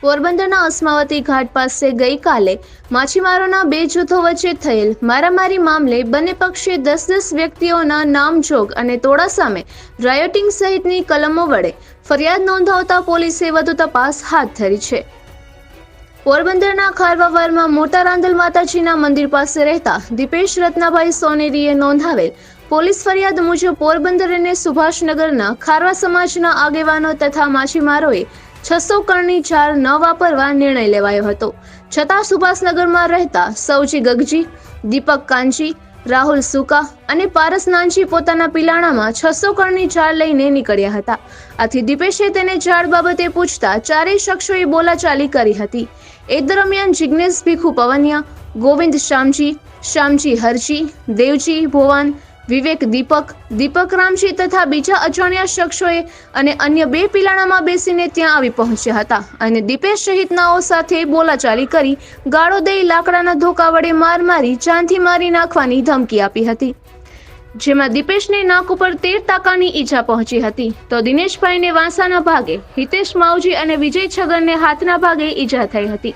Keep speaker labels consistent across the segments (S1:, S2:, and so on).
S1: પોરબંદરના અસ્માવતી ઘાટ પાસે ગઈકાલે માછીમારોના બે જૂથો વચ્ચે થયેલ મારામારી મામલે બંને પક્ષે 10-10 વ્યક્તિઓના નામજોગ અને ટોળા સામે રાયોટિંગ સહિતની કલમો વડે ફરિયાદ નોંધાવતા પોલીસે વધુ તપાસ હાથ ધરી છે। પોરબંદરના ખારવાવારમાં મોટા રાંદલ માતાજીના મંદિર પાસે રહેતા દીપેશ રત્નાભાઈ સોનેરીએ નોંધાવેલ પોલીસ ફરિયાદ મુજબ પોરબંદર અને સુભાષનગરના ખારવા સમાજના આગેવાનો તથા માછીમારોએ 600 કણની જાળ ન વાપરવા નિર્ણય લેવાયો હતો। છતાં સુભાષનગરમાં રહેતા સૌજી ગગજી, દીપક કાંજી, રાહુલ સુકા અને પારસ નાનજી પોતાના પિલાણામાં 600 કણની જાળ લઈને નીકળ્યા હતા। આથી દીપેશે તેને જાળ બાબતે પૂછતા ચારેય શખ્સોએ બોલાચાલી કરી હતી। એ દરમિયાન જિગ્નેશ ભીખુ પવનિયા, ગોવિંદ શામજી હરજી, દેવજી ભોવાન, વિવેક દીપક રામજી તથા બીજા અજાણ્યા શખ્સોએ અને અન્ય બે પિલાણામાં બેસીને ત્યાં આવી પહોંચ્યા હતા અને દીપેશ સહિતનાઓ સાથે બોલાચાલી કરી ગાળો દઈ લાકડાના ધોકા વડે માર મારી જાનથી મારી નાખવાની ધમકી આપી હતી। જેમાં દીપેશને નાક ઉપર 13 ટાંકાની ઈજા પહોંચી હતી તો દિનેશભાઈને વાંસાના ભાગે, હિતેશ માવજી અને વિજય છગનને હાથના ભાગે ઈજા થઈ હતી।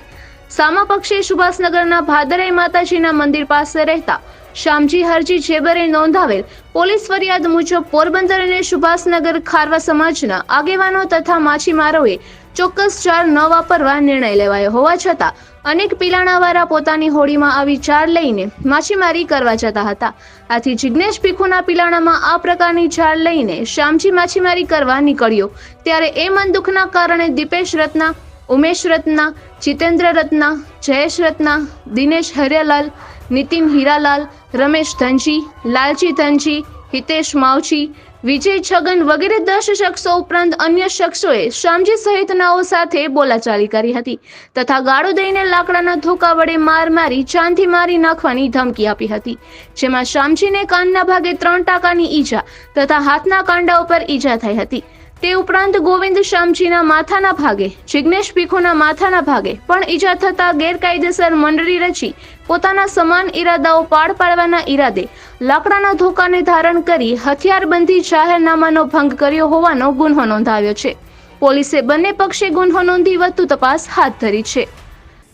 S1: સામા પક્ષે સુભાષનગરના ભાદરાઈ માતાજીના મંદિર પાસે રહેતા શામજી હરજી જેબરે નોંધાવેલ પોલીસ ફરિયાદ મુજબ પોરબંદર અને સુભાષનગર ખારવા સમાજના આગેવાનો તથા માછીમારોએ ચોક્કસ જાળ ન વાપરવા નિર્ણય લેવાયો હોવા છતાં અનેક પિલાણાવાળા પોતાની હોડીમાં આવી જાળ લઈને માછીમારી કરવા જતા હતા। આથી જિગ્નેશ ભીખુના પિલાણામાં આ પ્રકારની જાળ લઈને શામજી માછીમારી કરવા નીકળ્યો ત્યારે એ મન દુઃખના કારણે દીપેશ રત્ના, ઉમેશ રત્ના, જીતેન્દ્ર રત્ના, જયેશ રત્ના, દિનેશ હરિયાલાલ, નીતિન હીરાલાલ, રમેશ ધનજી, લાલજી ધનજી, હિતેશ માવજી, વિજય છગન વગેરે 10 શખ્સો ઉપરાંત અન્ય શખ્સોએ શામજી સહિતનાઓ સાથે બોલાચાલી કરી હતી તથા ગાળો દઈને લાકડાના ધોકા વડે માર મારી જાનથી મારી નાખવાની ધમકી આપી હતી। જેમાં શામજીને કાનના ભાગે 3 ટાંકાની ઈજા તથા હાથના કાંડા ઉપર ઈજા થઈ હતી। તે ઉપરાંત ગોવિંદ શામજીના માથાના ભાગે, જિગ્નેશ ભીખુના માથાના ભાગે પણ ઈજા થતા ગેરકાયદેસર મંડળી રચી પોતાના સમાન ઈરાદાઓ પાર પાડવાના ઈરાદે લાકડાના ધોકાને ધારણ કરી હથિયારબંધી જાહેરનામાનો ભંગ કર્યો હોવાનો ગુન્હો નોંધાવ્યો છે। પોલીસે બંને પક્ષે ગુન્હો નોંધી વધુ તપાસ હાથ ધરી છે।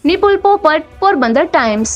S1: નિપુલ પોપટ, પોરબંદર ટાઈમ્સ।